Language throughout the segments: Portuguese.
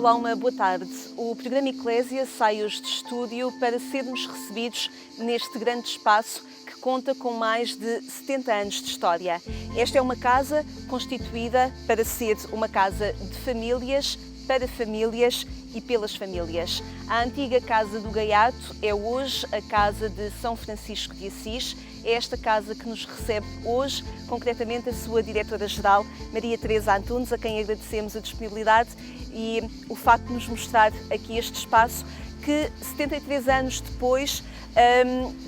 Olá, uma boa tarde. O programa Eclésia sai hoje de estúdio para sermos recebidos neste grande espaço que conta com mais de 70 anos de história. Esta é uma casa constituída para ser uma casa de famílias, para famílias e pelas famílias. A antiga Casa do Gaiato é hoje a Casa de São Francisco de Assis. É esta casa que nos recebe hoje, concretamente a sua diretora-geral, Maria Teresa Antunes, a quem agradecemos a disponibilidade e o facto de nos mostrar aqui este espaço que 73 anos depois,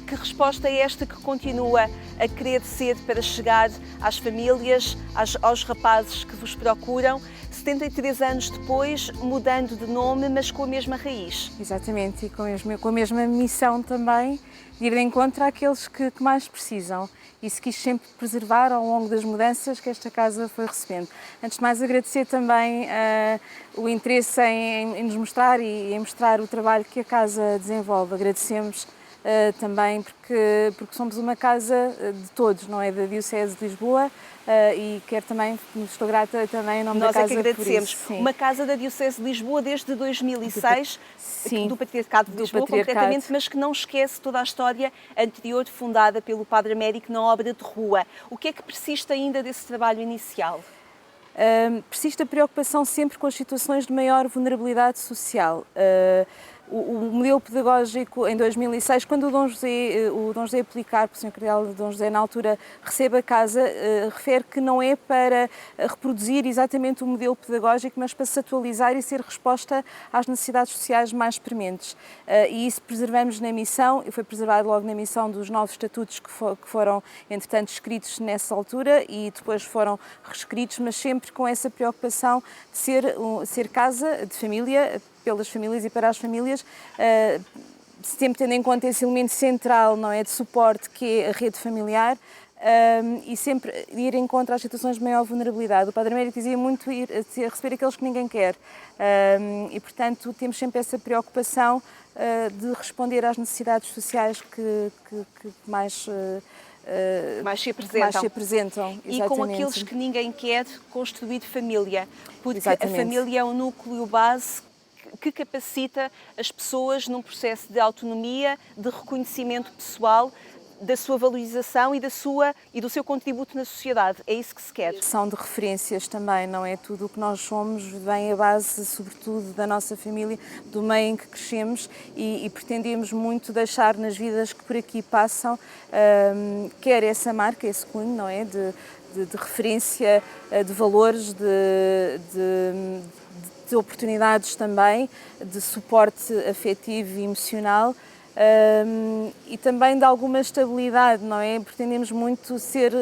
que resposta é esta que continua a querer ser para chegar às famílias, aos rapazes que vos procuram, 73 anos depois, mudando de nome, mas com a mesma raiz? Exatamente, e com a mesma missão também, de ir de encontro àqueles que mais precisam. Isso quis sempre preservar ao longo das mudanças que esta casa foi recebendo. Antes de mais, agradecer também o interesse em nos mostrar e em mostrar o trabalho que a casa desenvolve. Agradecemos também porque somos uma casa de todos, não é? Da Diocese de Lisboa, e quero também, estou grata também em nome da casa. Nós é que agradecemos. Por isso, uma casa da Diocese de Lisboa desde 2006, do Patriarcado de Lisboa, concretamente, mas que não esquece toda a história anterior fundada pelo Padre Américo na obra de rua. O que é que persiste ainda desse trabalho inicial? Persiste a preocupação sempre com as situações de maior vulnerabilidade social. O modelo pedagógico em 2006, quando o Dom José Policarpo, o Sr. Cardeal Dom José, na altura, recebe a casa, refere que não é para reproduzir exatamente o modelo pedagógico, mas para se atualizar e ser resposta às necessidades sociais mais prementes. E isso preservamos na missão, e foi preservado logo na missão dos novos estatutos que foram, entretanto, escritos nessa altura e depois foram reescritos, mas sempre com essa preocupação de ser casa de família, pelas famílias e para as famílias, sempre tendo em conta esse elemento central, não é, de suporte, que é a rede familiar, e sempre ir em contra às situações de maior vulnerabilidade. O Padre Américo dizia muito ir a receber aqueles que ninguém quer, e portanto temos sempre essa preocupação de responder às necessidades sociais que mais se apresentam. E com aqueles que ninguém quer, construir família, porque Exatamente. A família é um núcleo base que capacita as pessoas num processo de autonomia, de reconhecimento pessoal, da sua valorização e do seu contributo na sociedade. É isso que se quer. São de referências também, não é? Tudo o que nós somos vem à base, sobretudo, da nossa família, do meio em que crescemos e pretendemos muito deixar nas vidas que por aqui passam, quer essa marca, esse cunho, não é? De referência, de valores, de oportunidades também, de suporte afetivo e emocional, e também de alguma estabilidade, não é? Pretendemos muito ser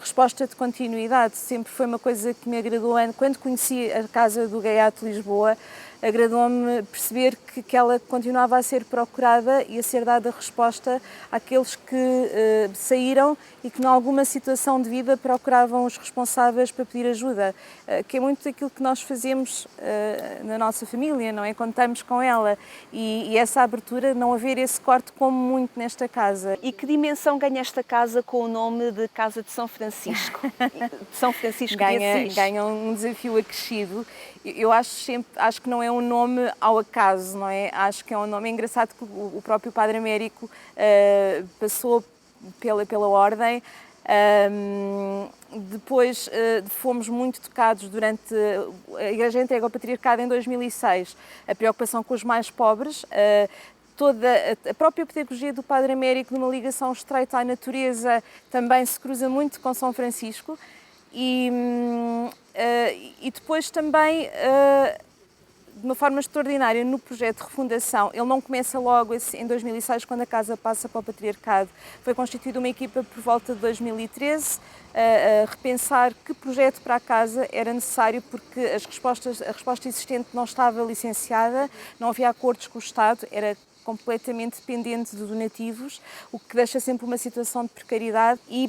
resposta de continuidade. Sempre foi uma coisa que me agradou. Quando conheci a Casa do Gaiato de Lisboa, agradou-me perceber que ela continuava a ser procurada e a ser dada resposta àqueles que saíram e que, em alguma situação de vida, procuravam os responsáveis para pedir ajuda, que é muito aquilo que nós fazemos na nossa família, não é? Contamos com ela e essa abertura, não haver esse corte como muito nesta casa. E que dimensão ganha esta casa com o nome de Casa de São Francisco? De São Francisco de Assis. Ganha um desafio acrescido. Eu acho que não é um nome ao acaso, não é? Acho que é um nome engraçado que o próprio Padre Américo passou pela ordem. Depois fomos muito tocados durante a Igreja entregue ao Patriarcado em 2006, a preocupação com os mais pobres, toda a própria pedagogia do Padre Américo, numa ligação estreita à natureza, também se cruza muito com São Francisco. E depois também, de uma forma extraordinária, no projeto de refundação, ele não começa logo em 2006, quando a casa passa para o Patriarcado. Foi constituída uma equipa por volta de 2013, a repensar que projeto para a casa era necessário, porque a resposta existente não estava licenciada, não havia acordos com o Estado, era completamente dependente de donativos, o que deixa sempre uma situação de precariedade, e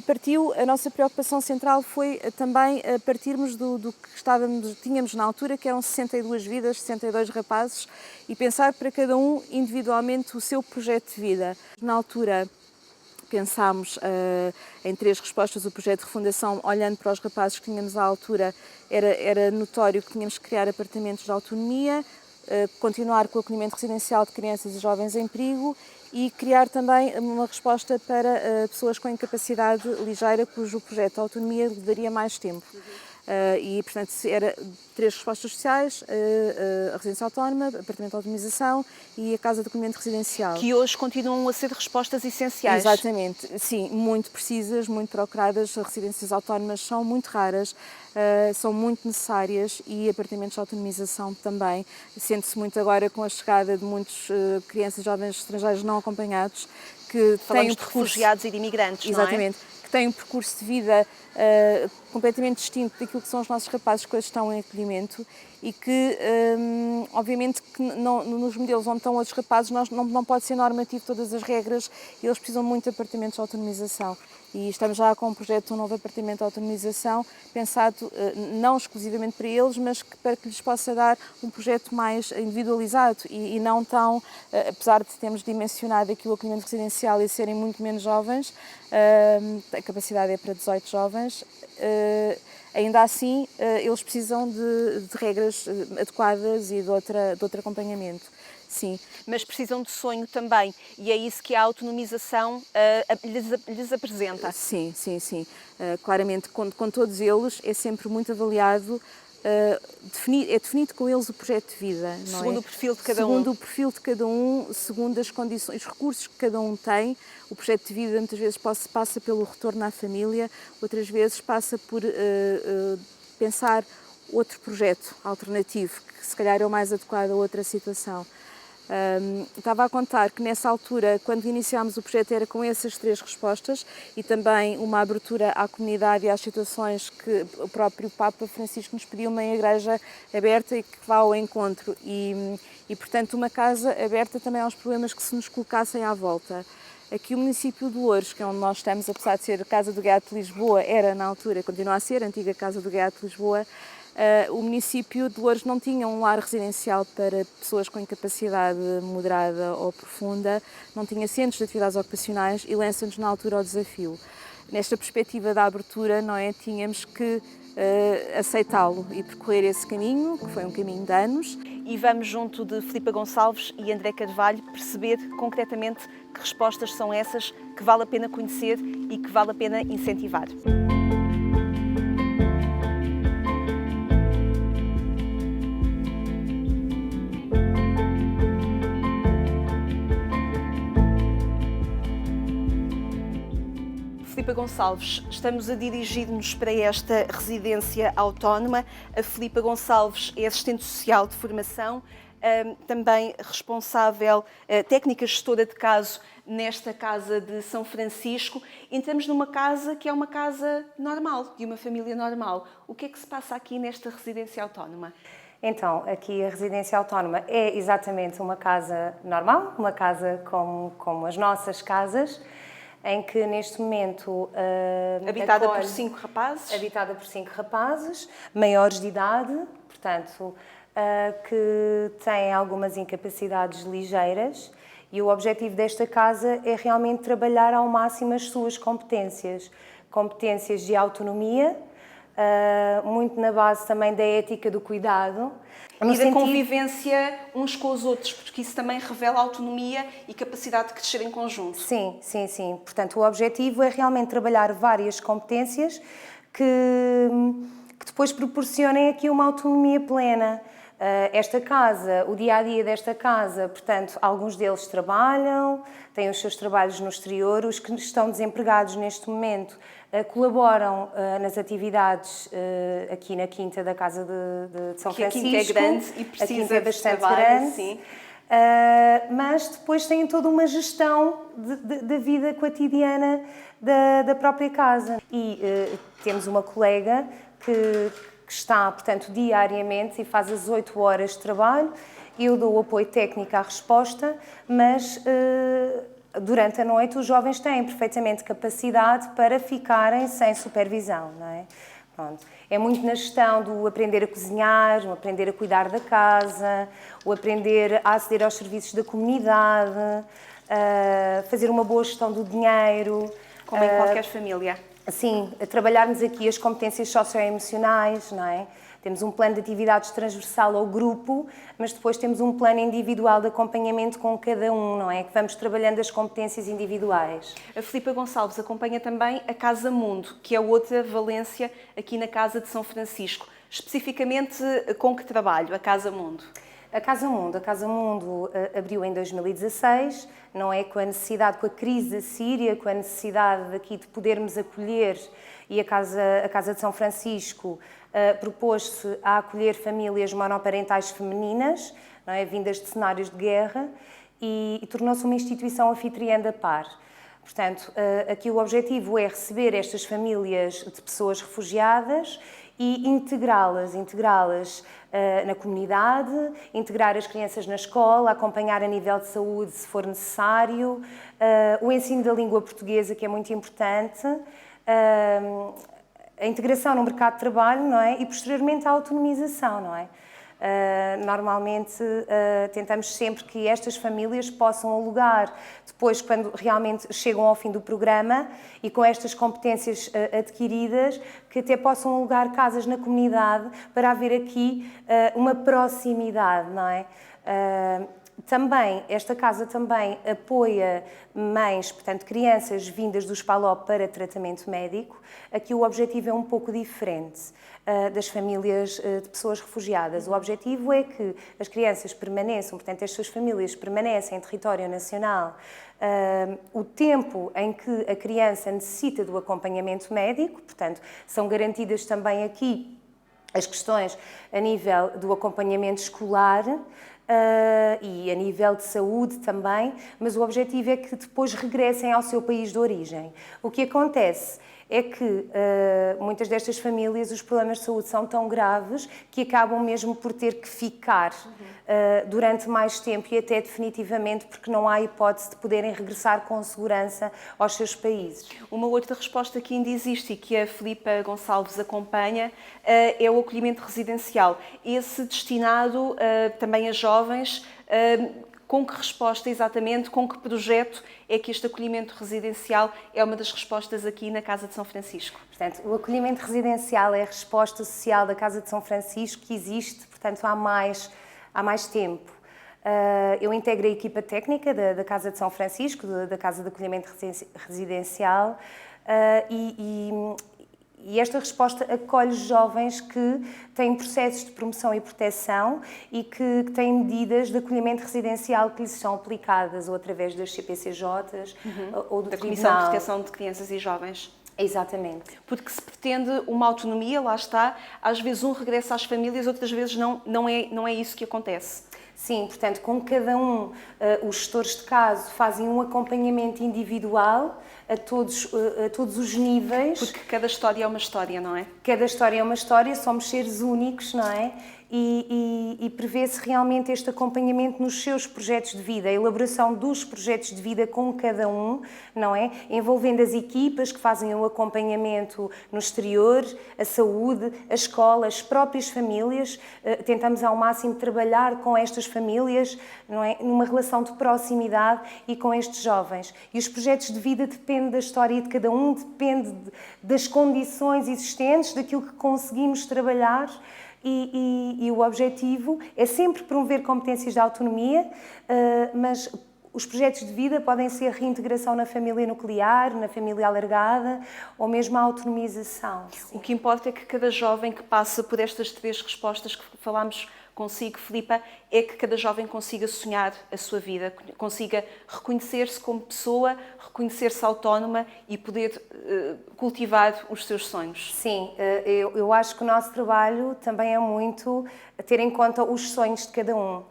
a nossa preocupação central foi também partirmos do que tínhamos na altura, que eram 62 vidas, 62 rapazes, e pensar para cada um individualmente o seu projeto de vida. Na altura pensámos em 3 respostas. O projeto de refundação, olhando para os rapazes que tínhamos à altura, era notório que tínhamos que criar apartamentos de autonomia. continuar com o acolhimento residencial de crianças e jovens em perigo e criar também uma resposta para pessoas com incapacidade ligeira, cujo projeto de autonomia lhe daria mais tempo. E, portanto, era 3 respostas sociais, a residência autónoma, apartamento de autonomização e a casa de acolhimento residencial. Que hoje continuam a ser respostas essenciais. Exatamente, sim, muito precisas, muito procuradas. As residências autónomas são muito raras, são muito necessárias e apartamentos de autonomização também. Sente-se muito agora com a chegada de muitas crianças e jovens estrangeiros não acompanhados que têm de refugiados e de imigrantes, exatamente, não é? Que têm um percurso de vida completamente distinto daquilo que são os nossos rapazes que hoje estão em acolhimento e que, obviamente, que nos modelos onde estão outros rapazes não pode ser normativo todas as regras e eles precisam muito de apartamentos de autonomização. E estamos já com um projeto de um novo apartamento de autonomização pensado não exclusivamente para eles, mas para que lhes possa dar um projeto mais individualizado e não tão, apesar de termos dimensionado aqui o acolhimento residencial e serem muito menos jovens, a capacidade é para 18 jovens, ainda assim eles precisam de regras adequadas e de outro acompanhamento. Sim. Mas precisam de sonho também e é isso que a autonomização lhes apresenta. Sim. Claramente, com todos eles é sempre muito avaliado, é definido com eles o projeto de vida. Não segundo é? O perfil de cada um. Segundo o perfil de cada um, segundo as condições, os recursos que cada um tem. O projeto de vida muitas vezes passa pelo retorno à família, outras vezes passa por pensar outro projeto alternativo, que se calhar é o mais adequado a outra situação. Estava a contar que nessa altura, quando iniciámos o projeto, era com essas 3 respostas e também uma abertura à comunidade e às situações que o próprio Papa Francisco nos pediu, uma igreja aberta e que vá ao encontro e portanto, uma casa aberta também aos problemas que se nos colocassem à volta. Aqui o município de Loures, que é onde nós estamos, apesar de ser a Casa do Gaiato de Lisboa, era na altura, continua a ser a antiga Casa do Gaiato de Lisboa, o município de Loures não tinha um lar residencial para pessoas com incapacidade moderada ou profunda, não tinha centros de atividades ocupacionais e lança-nos na altura o desafio. Nesta perspectiva da abertura, não é, tínhamos que aceitá-lo e percorrer esse caminho, que foi um caminho de anos. E vamos junto de Filipa Gonçalves e André Carvalho perceber concretamente que respostas são essas que vale a pena conhecer e que vale a pena incentivar. Filipa Gonçalves, estamos a dirigir-nos para esta residência autónoma. A Filipa Gonçalves é assistente social de formação, também responsável, técnica gestora de caso nesta casa de São Francisco. Entramos numa casa que é uma casa normal, de uma família normal. O que é que se passa aqui nesta residência autónoma? Então, aqui a residência autónoma é exatamente uma casa normal, uma casa como as nossas casas, em que neste momento habitada por 5 rapazes? Habitada por 5 rapazes, maiores de idade, portanto, que têm algumas incapacidades ligeiras, e o objetivo desta casa é realmente trabalhar ao máximo as suas competências de autonomia, muito na base também da ética do cuidado. E da convivência uns com os outros, porque isso também revela autonomia e capacidade de crescer em conjunto. Sim. Portanto, o objetivo é realmente trabalhar várias competências que depois proporcionem aqui uma autonomia plena. Esta casa, o dia-a-dia desta casa, portanto, alguns deles trabalham, têm os seus trabalhos no exterior, os que estão desempregados neste momento colaboram nas atividades aqui na Quinta da Casa de São Francisco. A Quinta é grande e precisa a Quinta é bastante trabalho, grande. Sim. Mas depois têm toda uma gestão da vida cotidiana da própria casa. E temos uma colega que está, portanto, diariamente e faz as 8 horas de trabalho. Eu dou o apoio técnico à resposta, mas durante a noite os jovens têm perfeitamente capacidade para ficarem sem supervisão, não é? Pronto. É muito na gestão do aprender a cozinhar, o aprender a cuidar da casa, o aprender a aceder aos serviços da comunidade, fazer uma boa gestão do dinheiro. Como em qualquer família. Sim, trabalharmos aqui as competências socioemocionais, não é? Temos um plano de atividades transversal ao grupo, mas depois temos um plano individual de acompanhamento com cada um, não é? Que vamos trabalhando as competências individuais. A Filipa Gonçalves acompanha também a Casa Mundo, que é outra valência aqui na Casa de São Francisco. Especificamente, com que trabalho a Casa Mundo? A Casa Mundo abriu em 2016, não é? Com a necessidade, com a crise da Síria, com a necessidade aqui de podermos acolher, e a Casa de São Francisco propôs-se a acolher famílias monoparentais femininas, não é? Vindas de cenários de guerra, e tornou-se uma instituição anfitriã da par. Portanto, aqui o objetivo é receber estas famílias de pessoas refugiadas e integrá-las na comunidade, integrar as crianças na escola, acompanhar a nível de saúde se for necessário, o ensino da língua portuguesa, que é muito importante, a integração no mercado de trabalho, não é? E posteriormente a autonomização, não é? Normalmente tentamos sempre que estas famílias possam alugar, depois quando realmente chegam ao fim do programa e com estas competências adquiridas, que até possam alugar casas na comunidade para haver aqui uma proximidade, não é? Também, esta casa também apoia mães, portanto, crianças vindas dos PALOP para tratamento médico. Aqui o objetivo é um pouco diferente das famílias de pessoas refugiadas. O objetivo é que as crianças permaneçam, portanto, as suas famílias permanecem em território nacional o tempo em que a criança necessita do acompanhamento médico, portanto, são garantidas também aqui as questões a nível do acompanhamento escolar, e a nível de saúde também, mas o objetivo é que depois regressem ao seu país de origem. O que acontece é que muitas destas famílias os problemas de saúde são tão graves que acabam mesmo por ter que ficar durante mais tempo e até definitivamente, porque não há hipótese de poderem regressar com segurança aos seus países. Uma outra resposta que ainda existe e que a Filipa Gonçalves acompanha é o acolhimento residencial. Esse destinado também a jovens. Com que resposta exatamente, com que projeto é que este acolhimento residencial é uma das respostas aqui na Casa de São Francisco? Portanto, o acolhimento residencial é a resposta social da Casa de São Francisco que existe, portanto, há mais tempo. Eu integro a equipa técnica da Casa de São Francisco, da Casa de Acolhimento Residencial, e esta resposta acolhe jovens que têm processos de promoção e proteção e que têm medidas de acolhimento residencial que lhes são aplicadas ou através das CPCJs ou do da Tribunal. Comissão de Proteção de Crianças e Jovens. Exatamente. Porque se pretende uma autonomia, lá está, às vezes um regressa às famílias, outras vezes não é isso que acontece. Sim, portanto, com cada um, os gestores de caso fazem um acompanhamento individual a todos os níveis. Porque cada história é uma história, não é? Cada história é uma história, somos seres únicos, não é? E prevê-se realmente este acompanhamento nos seus projetos de vida, a elaboração dos projetos de vida com cada um, não é? Envolvendo as equipas que fazem o acompanhamento no exterior, a saúde, a escola, as próprias famílias. Tentamos ao máximo trabalhar com estas famílias, não é? Numa relação de proximidade e com estes jovens. E os projetos de vida dependem da história de cada um, depende das condições existentes, daquilo que conseguimos trabalhar. E o objetivo é sempre promover competências de autonomia, mas os projetos de vida podem ser reintegração na família nuclear, na família alargada ou mesmo a autonomização. O que importa é que cada jovem que passa por estas 3 respostas que falámos consigo, Filipa, é que cada jovem consiga sonhar a sua vida, consiga reconhecer-se como pessoa, reconhecer-se autónoma e poder cultivar os seus sonhos. Sim, eu acho que o nosso trabalho também é muito ter em conta os sonhos de cada um.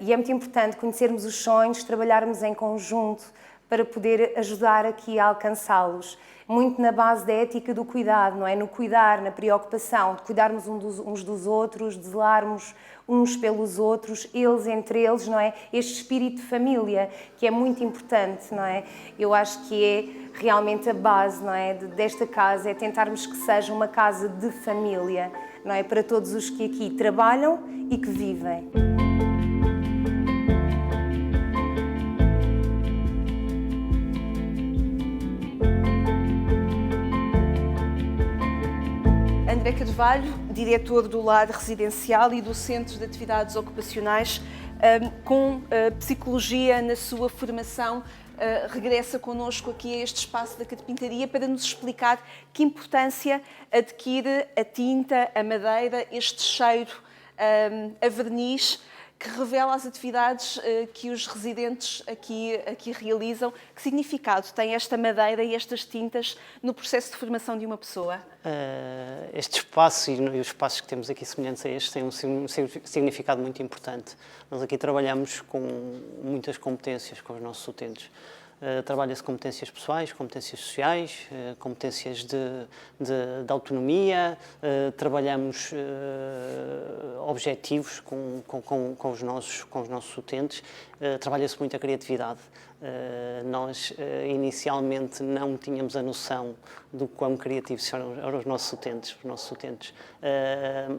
E é muito importante conhecermos os sonhos, trabalharmos em conjunto para poder ajudar aqui a alcançá-los. Muito na base da ética do cuidado, não é? No cuidar, na preocupação, de cuidarmos uns dos outros, de zelarmos uns pelos outros, eles entre eles, não é? Este espírito de família, que é muito importante, não é? Eu acho que é realmente a base, não é? Desta casa, é tentarmos que seja uma casa de família, não é? Para todos os que aqui trabalham e que vivem. André Carvalho, diretor do Lar Residencial e do Centro de Atividades Ocupacionais, com Psicologia na sua formação, regressa connosco aqui a este espaço da carpintaria para nos explicar que importância adquire a tinta, a madeira, este cheiro, a verniz, que revela as atividades que os residentes aqui realizam. Que significado tem esta madeira e estas tintas no processo de formação de uma pessoa? Este espaço e os espaços que temos aqui semelhantes a este têm um significado muito importante. Nós aqui trabalhamos com muitas competências com os nossos utentes. Trabalha-se competências pessoais, competências sociais, competências de autonomia, trabalhamos objetivos com os nossos utentes, trabalha-se muito a criatividade. Nós inicialmente não tínhamos a noção do quão criativos eram os nossos utentes. Os nossos utentes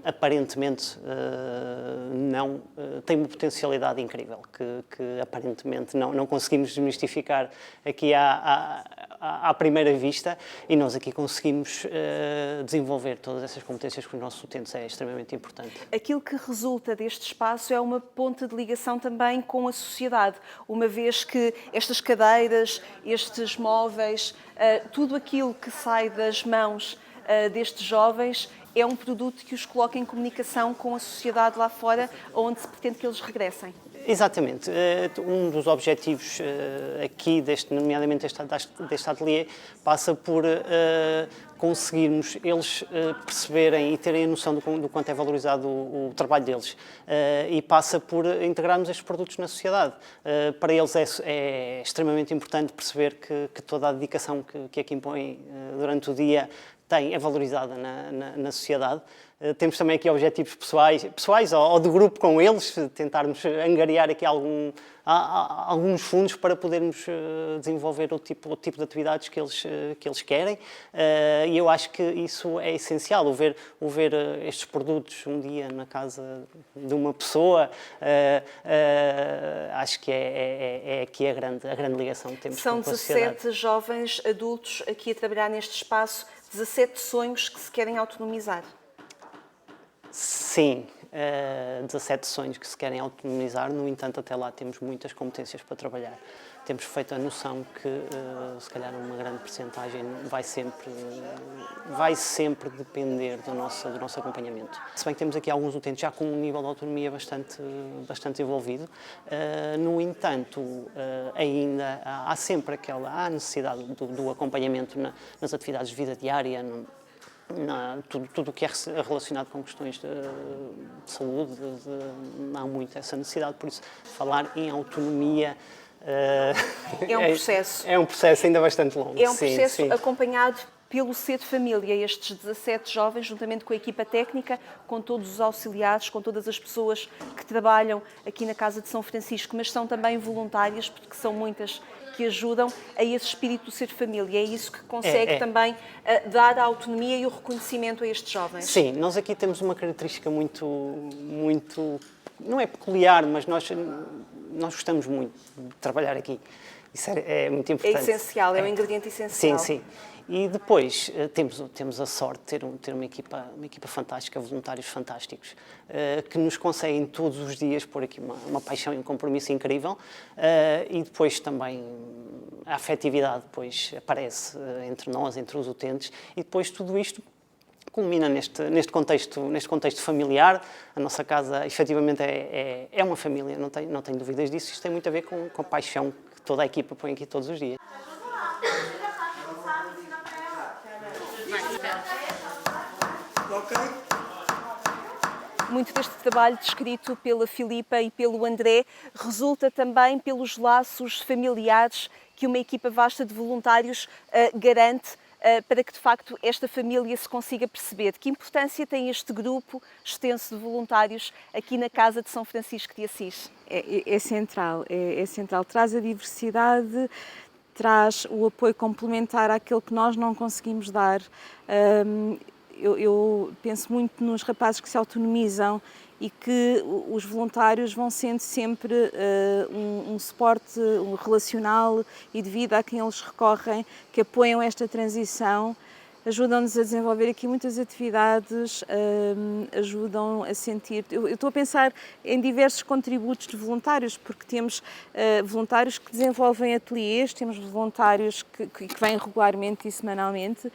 aparentemente não têm uma potencialidade incrível que aparentemente não conseguimos desmistificar aqui à primeira vista, e nós aqui conseguimos desenvolver todas essas competências com os nossos utentes. É extremamente importante. Aquilo que resulta deste espaço é uma ponta de ligação também com a sociedade, uma vez que estas cadeiras, estes móveis, tudo aquilo que sai das mãos destes jovens é um produto que os coloca em comunicação com a sociedade lá fora, onde se pretende que eles regressem. Exatamente. Um dos objetivos aqui, nomeadamente deste ateliê, passa por conseguirmos eles perceberem e terem a noção do quanto é valorizado o trabalho deles, e passa por integrarmos estes produtos na sociedade. Para eles é extremamente importante perceber que toda a dedicação que aqui impõem durante o dia é valorizada na sociedade. Temos também aqui objetivos pessoais ou de grupo com eles, tentarmos angariar aqui alguns fundos para podermos desenvolver o tipo de atividades que eles querem, e eu acho que isso é essencial, o ver estes produtos um dia na casa de uma pessoa. Acho que é aqui a grande ligação que temos com a sociedade. São 17 jovens adultos aqui a trabalhar neste espaço, 17 sonhos que se querem autonomizar. Sim, 17 sonhos que se querem autonomizar, no entanto, até lá temos muitas competências para trabalhar. Temos feito a noção que, se calhar, uma grande percentagem vai sempre depender do nosso acompanhamento. Se bem que temos aqui alguns utentes já com um nível de autonomia bastante desenvolvido, no entanto, ainda há sempre aquela necessidade do acompanhamento nas atividades de vida diária, tudo o que é relacionado com questões de saúde, há muito essa necessidade. Por isso, falar em autonomia é um processo. É um processo ainda bastante longo. É um processo acompanhado pelo Ser de Família, estes 17 jovens, juntamente com a equipa técnica, com todos os auxiliares, com todas as pessoas que trabalham aqui na Casa de São Francisco, mas são também voluntárias, porque são muitas que ajudam a esse espírito do Ser de Família. É isso que consegue também dar a autonomia e o reconhecimento a estes jovens. Sim, nós aqui temos uma característica muito, não é peculiar, mas nós gostamos muito de trabalhar aqui. Isso é muito importante. É essencial, é um ingrediente essencial. Sim. E depois temos a sorte de ter uma equipa fantástica, voluntários fantásticos, que nos conseguem todos os dias pôr aqui uma paixão e um compromisso incrível, e depois também a afetividade depois aparece entre nós, entre os utentes, e depois tudo isto culmina neste contexto familiar. A nossa casa, efetivamente, é uma família, não tenho dúvidas disso. Isto tem muito a ver com a paixão que toda a equipa põe aqui todos os dias. Muito deste trabalho descrito pela Filipa e pelo André resulta também pelos laços familiares que uma equipa vasta de voluntários garante para que, de facto, esta família se consiga perceber. Que importância tem este grupo extenso de voluntários aqui na Casa de São Francisco de Assis? É central, traz a diversidade, traz o apoio complementar àquele que nós não conseguimos dar. Eu penso muito nos rapazes que se autonomizam e que os voluntários vão sendo sempre um suporte relacional e de vida a quem eles recorrem, que apoiam esta transição ajudam-nos a desenvolver aqui muitas atividades, ajudam a sentir... Eu estou a pensar em diversos contributos de voluntários, porque temos voluntários que desenvolvem ateliês, temos voluntários que vêm regularmente e semanalmente,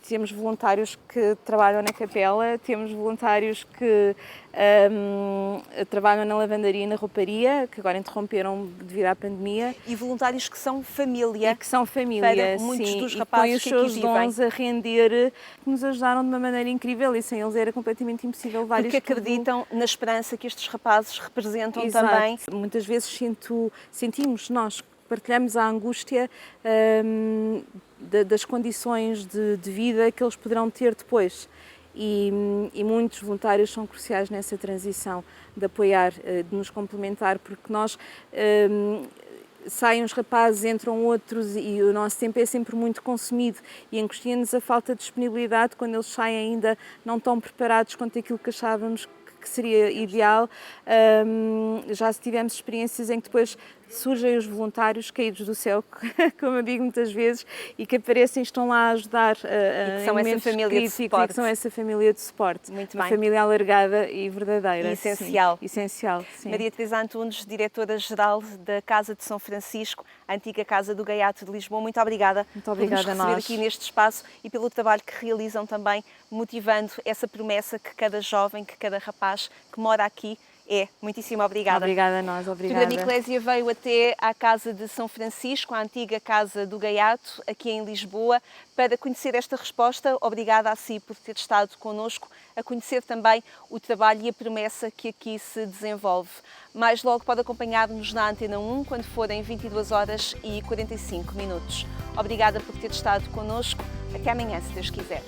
temos voluntários que trabalham na capela, temos voluntários que trabalham na lavandaria e na rouparia, que agora interromperam devido à pandemia. E voluntários que são família. E que são família, para muitos sim, dos e rapazes põem que os seus dons a render, que nos ajudaram de uma maneira incrível e sem eles era completamente impossível levar porque isto acreditam na esperança que estes rapazes representam. Exato. Também. Muitas vezes sentimos, nós partilhamos a angústia das condições de vida que eles poderão ter depois. E muitos voluntários são cruciais nessa transição, de apoiar, de nos complementar, porque nós saem uns rapazes, entram outros e o nosso tempo é sempre muito consumido e angustia-nos a falta de disponibilidade quando eles saem ainda não estão preparados quanto àquilo que achávamos que seria ideal. Já tivemos experiências em que depois surgem os voluntários caídos do céu, como eu digo muitas vezes, e que aparecem e estão lá a ajudar e que são essa família de suporte. E que são essa família de suporte. Muito uma bem. família alargada e verdadeira. E essencial. Sim. Essencial, sim. Maria Teresa Antunes, diretora-geral da Casa de São Francisco, a antiga Casa do Gaiato de Lisboa. Muito obrigada, muito obrigada por nos a receber nós aqui neste espaço e pelo trabalho que realizam também, motivando essa promessa que cada jovem, que cada rapaz que mora aqui é. Muitíssimo obrigada. Obrigada a nós, obrigada. O programa Eclésia veio até à Casa de São Francisco, a antiga Casa do Gaiato, aqui em Lisboa, para conhecer esta resposta. Obrigada a si por ter estado connosco, a conhecer também o trabalho e a promessa que aqui se desenvolve. Mais logo pode acompanhar-nos na Antena 1, quando forem 22h45. Obrigada por ter estado connosco. Até amanhã, se Deus quiser.